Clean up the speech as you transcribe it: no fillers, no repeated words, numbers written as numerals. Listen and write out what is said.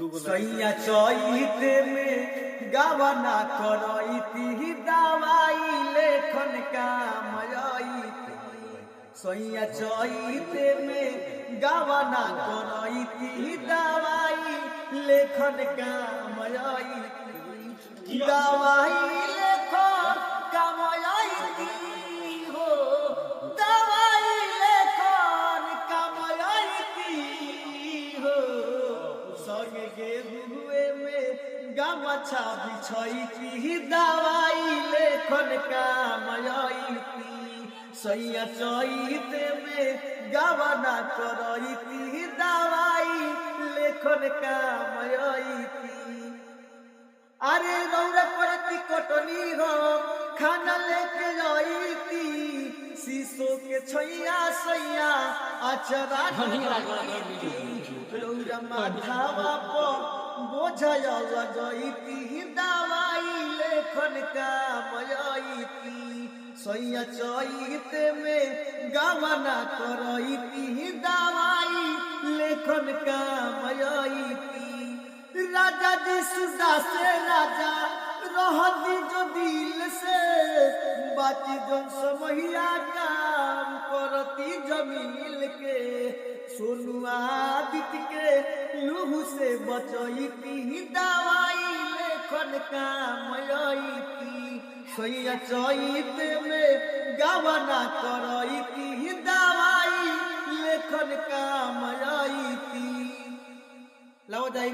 सैया चैते में गावना करैती दवाई लेखन कामयती। सैया चैते में गावना करैती दवाई लेखन कामयती। दवाई लेखन कामयती हो, दवाई लेखन कामयती हो। संगे गेहुए में गमछा बिछैती दवाई लेखन कामयती। सैया चैते में गवना करैती दवाई लेखन कामयती। अरे रौरा करती कटनी हो खाना लेके जाईती। शीशो के छैया सैया अचरा रौरा माथावा पर बोझल लगैती दवाई लेखन कामयती। सैया चैते में गवना करैती दवाई लेखन कामयती। राजा जी सुदा से राजा रहती जो दिल से, बाती जन समहिया काम करती जमील के। सोनू आदित्य के लूह से बचैती दवाई लेखन कामयती। सैया चैते में गवना करैती दवाई लेखन कामयती। लाओ जाई